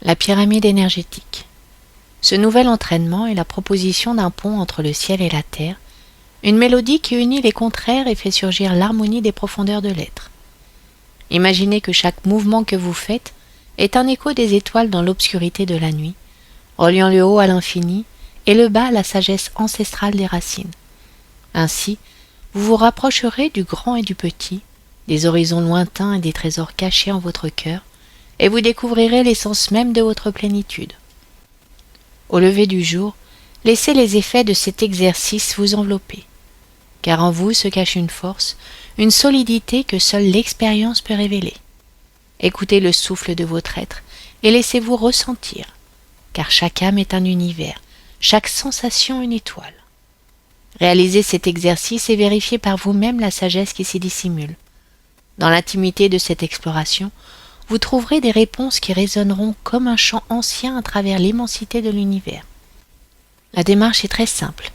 La pyramide énergétique. Ce nouvel entraînement est la proposition d'un pont entre le ciel et la terre, une mélodie qui unit les contraires et fait surgir l'harmonie des profondeurs de l'être. Imaginez que chaque mouvement que vous faites est un écho des étoiles dans l'obscurité de la nuit, reliant le haut à l'infini et le bas à la sagesse ancestrale des racines. Ainsi, vous vous rapprocherez du grand et du petit, des horizons lointains et des trésors cachés en votre cœur, et vous découvrirez l'essence même de votre plénitude. Au lever du jour, laissez les effets de cet exercice vous envelopper, car en vous se cache une force, une solidité que seule l'expérience peut révéler. Écoutez le souffle de votre être et laissez-vous ressentir, car chaque âme est un univers, chaque sensation une étoile. Réalisez cet exercice et vérifiez par vous-même la sagesse qui s'y dissimule. Dans l'intimité de cette exploration, vous trouverez des réponses qui résonneront comme un chant ancien à travers l'immensité de l'univers. La démarche est très simple.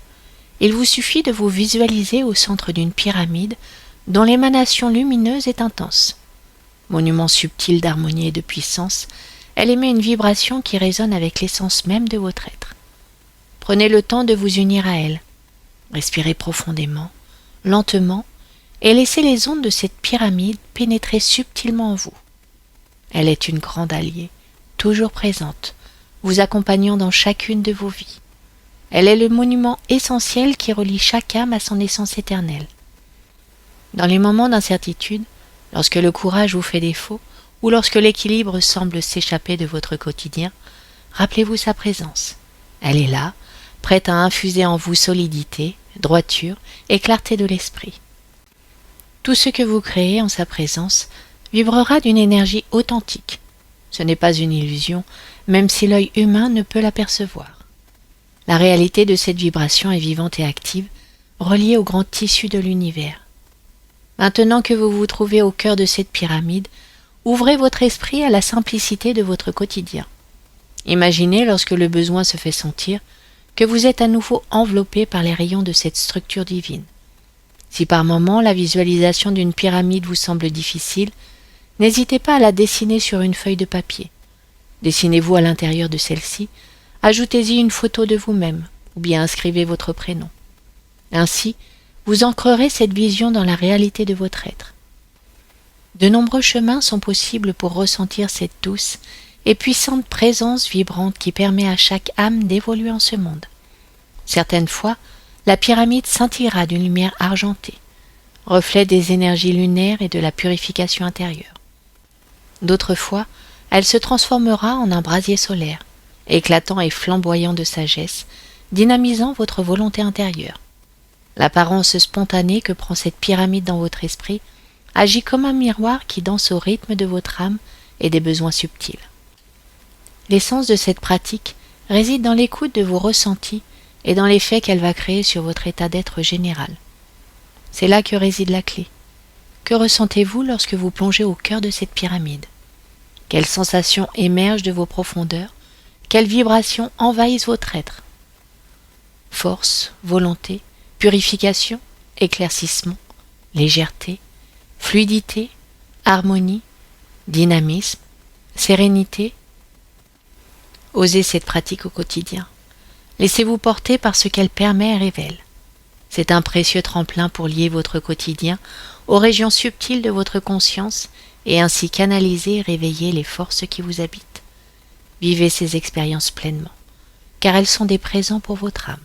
Il vous suffit de vous visualiser au centre d'une pyramide dont l'émanation lumineuse est intense. Monument subtil d'harmonie et de puissance, elle émet une vibration qui résonne avec l'essence même de votre être. Prenez le temps de vous unir à elle. Respirez profondément, lentement, et laissez les ondes de cette pyramide pénétrer subtilement en vous. Elle est une grande alliée, toujours présente, vous accompagnant dans chacune de vos vies. Elle est le monument essentiel qui relie chaque âme à son essence éternelle. Dans les moments d'incertitude, lorsque le courage vous fait défaut, ou lorsque l'équilibre semble s'échapper de votre quotidien, rappelez-vous sa présence. Elle est là, prête à infuser en vous solidité, droiture et clarté de l'esprit. Tout ce que vous créez en sa présence vibrera d'une énergie authentique. Ce n'est pas une illusion, même si l'œil humain ne peut l'apercevoir. La réalité de cette vibration est vivante et active, reliée au grand tissu de l'univers. Maintenant que vous vous trouvez au cœur de cette pyramide, ouvrez votre esprit à la simplicité de votre quotidien. Imaginez, lorsque le besoin se fait sentir, que vous êtes à nouveau enveloppé par les rayons de cette structure divine. Si par moments la visualisation d'une pyramide vous semble difficile, n'hésitez pas à la dessiner sur une feuille de papier. Dessinez-vous à l'intérieur de celle-ci, ajoutez-y une photo de vous-même, ou bien inscrivez votre prénom. Ainsi, vous ancrerez cette vision dans la réalité de votre être. De nombreux chemins sont possibles pour ressentir cette douce et puissante présence vibrante qui permet à chaque âme d'évoluer en ce monde. Certaines fois, la pyramide scintillera d'une lumière argentée, reflet des énergies lunaires et de la purification intérieure. D'autres fois, elle se transformera en un brasier solaire, éclatant et flamboyant de sagesse, dynamisant votre volonté intérieure. L'apparence spontanée que prend cette pyramide dans votre esprit agit comme un miroir qui danse au rythme de votre âme et des besoins subtils. L'essence de cette pratique réside dans l'écoute de vos ressentis et dans l'effet qu'elle va créer sur votre état d'être général. C'est là que réside la clé. Que ressentez-vous lorsque vous plongez au cœur de cette pyramide? Quelles sensations émergent de vos profondeurs? Quelles vibrations envahissent votre être? Force, volonté, purification, éclaircissement, légèreté, fluidité, harmonie, dynamisme, sérénité. Osez cette pratique au quotidien. Laissez-vous porter par ce qu'elle permet et révèle. C'est un précieux tremplin pour lier votre quotidien aux régions subtiles de votre conscience et ainsi canaliser et réveiller les forces qui vous habitent. Vivez ces expériences pleinement, car elles sont des présents pour votre âme.